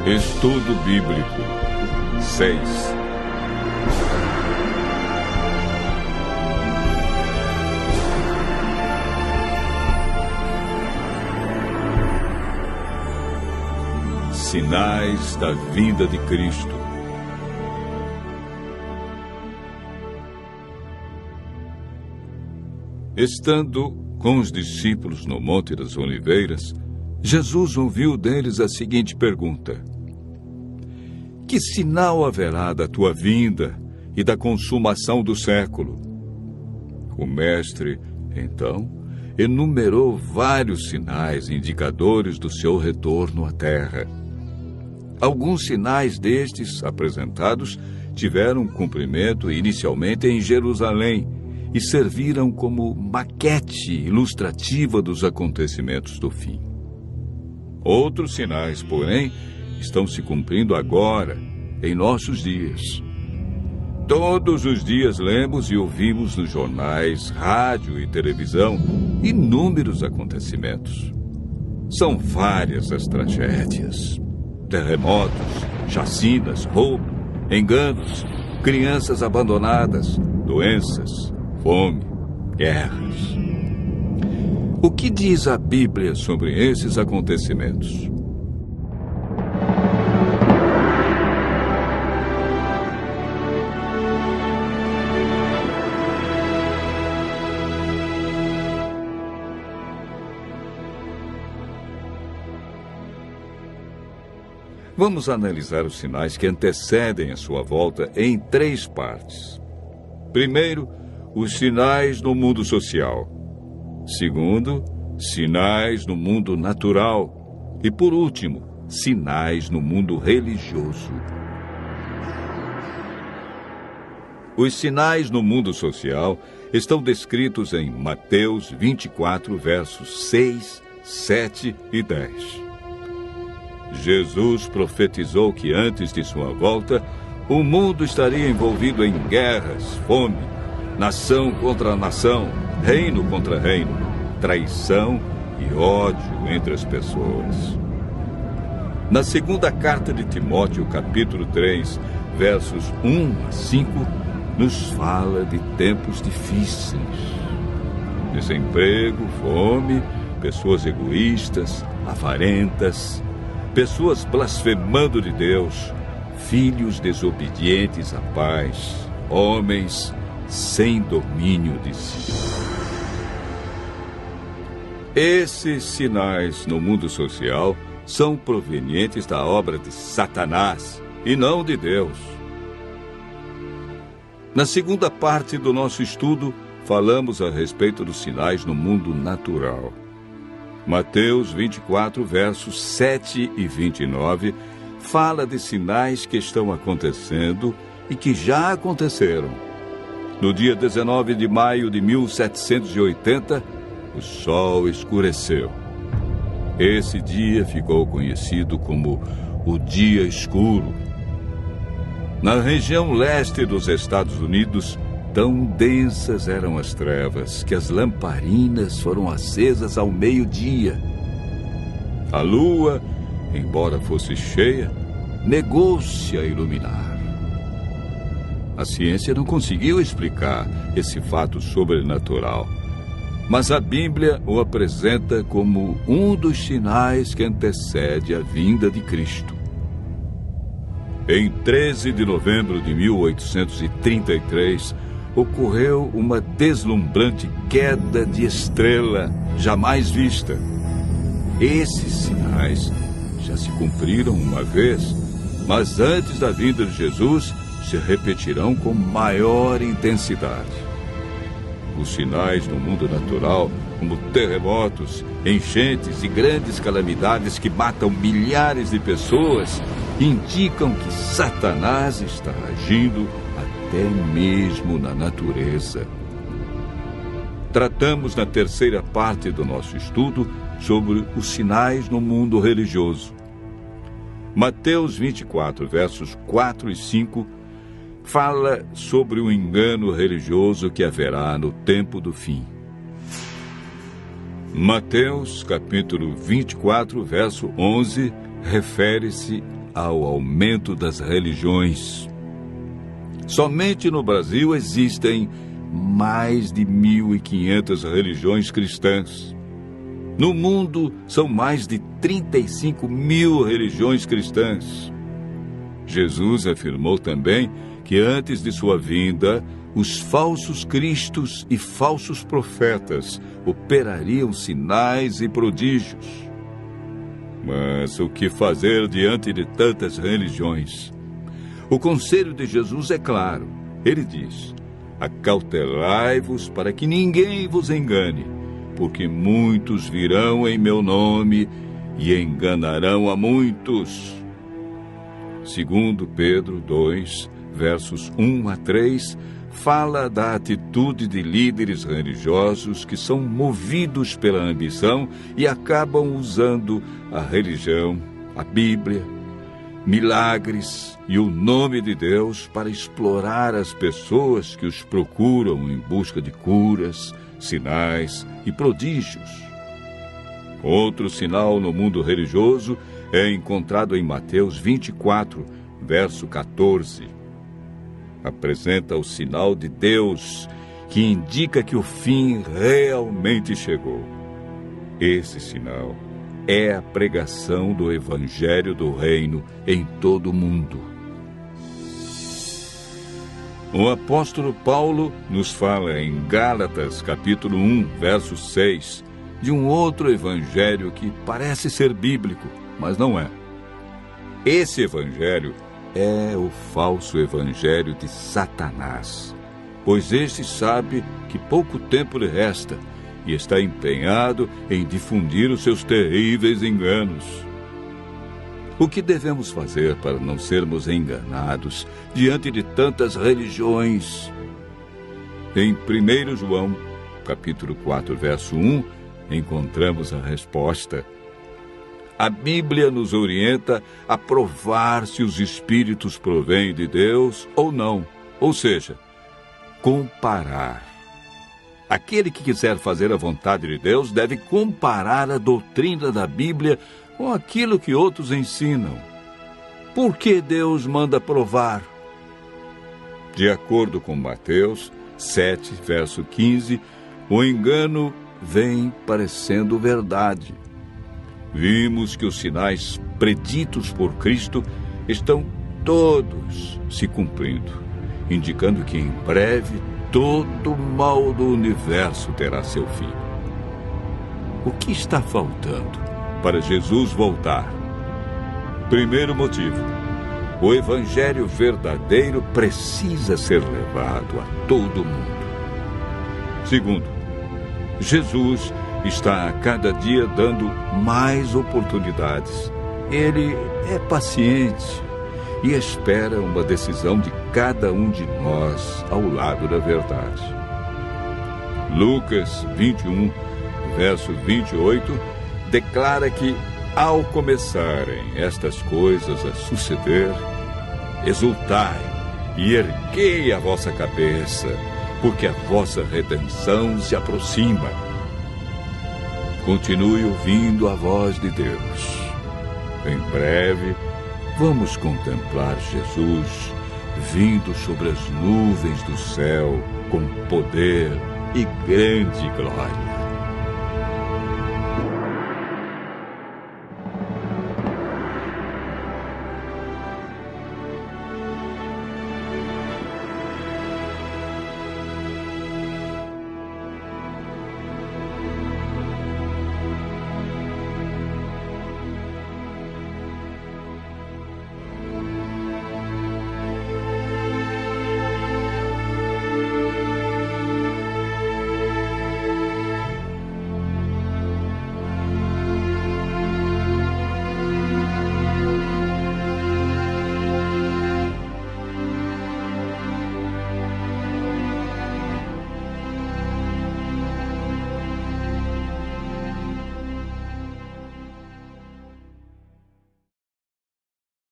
Estudo Bíblico 6. Sinais da vinda de Cristo. Estando com os discípulos no Monte das Oliveiras, Jesus ouviu deles a seguinte pergunta: Que sinal haverá da tua vinda e da consumação do século? O mestre, então, enumerou vários sinais indicadores do seu retorno à terra. Alguns sinais destes apresentados tiveram cumprimento inicialmente em Jerusalém e serviram como maquete ilustrativa dos acontecimentos do fim. Outros sinais, porém, estão se cumprindo agora, em nossos dias. Todos os dias lemos e ouvimos nos jornais, rádio e televisão inúmeros acontecimentos. São várias as tragédias: terremotos, chacinas, roubo, enganos, crianças abandonadas, doenças, fome, guerras. O que diz a Bíblia sobre esses acontecimentos? Vamos analisar os sinais que antecedem a sua volta em 3 partes. Primeiro, os sinais no mundo social. Segundo, sinais no mundo natural. E, por último, sinais no mundo religioso. Os sinais no mundo social estão descritos em Mateus 24, versos 6, 7 e 10. Jesus profetizou que antes de sua volta, o mundo estaria envolvido em guerras, fome, nação contra nação, reino contra reino, traição e ódio entre as pessoas. Na segunda carta de Timóteo, capítulo 3, versos 1 a 5, nos fala de tempos difíceis. Desemprego, fome, pessoas egoístas, avarentas, pessoas blasfemando de Deus, filhos desobedientes à paz, homens sem domínio de si. Esses sinais no mundo social são provenientes da obra de Satanás e não de Deus. Na segunda parte do nosso estudo, falamos a respeito dos sinais no mundo natural. Mateus 24, versos 7 e 29, fala de sinais que estão acontecendo e que já aconteceram. No dia 19 de maio de 1780, o sol escureceu. Esse dia ficou conhecido como o Dia Escuro. Na região leste dos Estados Unidos, tão densas eram as trevas que as lamparinas foram acesas ao meio-dia. A lua, embora fosse cheia, negou-se a iluminar. A ciência não conseguiu explicar esse fato sobrenatural, mas a Bíblia o apresenta como um dos sinais que antecede a vinda de Cristo. Em 13 de novembro de 1833, ocorreu uma deslumbrante queda de estrela jamais vista. Esses sinais já se cumpriram uma vez, mas antes da vinda de Jesus se repetirão com maior intensidade. Os sinais no mundo natural, como terremotos, enchentes e grandes calamidades que matam milhares de pessoas, indicam que Satanás está agindo até mesmo na natureza. Tratamos na terceira parte do nosso estudo sobre os sinais no mundo religioso. Mateus 24, versos 4 e 5, fala sobre o engano religioso que haverá no tempo do fim. Mateus, capítulo 24, verso 11, refere-se ao aumento das religiões. Somente no Brasil existem mais de 1.500 religiões cristãs. No mundo, são mais de 35 mil religiões cristãs. Jesus afirmou também que antes de sua vinda, os falsos cristos e falsos profetas operariam sinais e prodígios. Mas o que fazer diante de tantas religiões? O conselho de Jesus é claro. Ele diz: acautelai-vos para que ninguém vos engane, porque muitos virão em meu nome e enganarão a muitos. Segundo Pedro 2, versos 1 a 3, fala da atitude de líderes religiosos que são movidos pela ambição e acabam usando a religião, a Bíblia, milagres e o nome de Deus para explorar as pessoas que os procuram em busca de curas, sinais e prodígios. Outro sinal no mundo religioso é encontrado em Mateus 24, verso 14. Apresenta o sinal de Deus, que indica que o fim realmente chegou. Esse sinal é a pregação do Evangelho do Reino em todo o mundo. O apóstolo Paulo nos fala em Gálatas, capítulo 1, verso 6, de um outro evangelho que parece ser bíblico, mas não é. Esse evangelho é o falso evangelho de Satanás, pois este sabe que pouco tempo lhe resta e está empenhado em difundir os seus terríveis enganos. O que devemos fazer para não sermos enganados diante de tantas religiões? Em 1 João, capítulo 4, verso 1, encontramos a resposta. A Bíblia nos orienta a provar se os espíritos provêm de Deus ou não, ou seja, comparar. Aquele que quiser fazer a vontade de Deus deve comparar a doutrina da Bíblia com aquilo que outros ensinam. Por que Deus manda provar? De acordo com Mateus 7, verso 15, o engano vem parecendo verdade. Vimos que os sinais preditos por Cristo estão todos se cumprindo, indicando que em breve todo o mal do universo terá seu fim. O que está faltando para Jesus voltar? Primeiro motivo: o evangelho verdadeiro precisa ser levado a todo mundo. Segundo, Jesus está a cada dia dando mais oportunidades. Ele é paciente e espera uma decisão de cada um de nós ao lado da verdade. Lucas 21, verso 28, declara que, ao começarem estas coisas a suceder, exultai e erguei a vossa cabeça, porque a vossa redenção se aproxima. Continue ouvindo a voz de Deus. Em breve, vamos contemplar Jesus vindo sobre as nuvens do céu com poder e grande glória.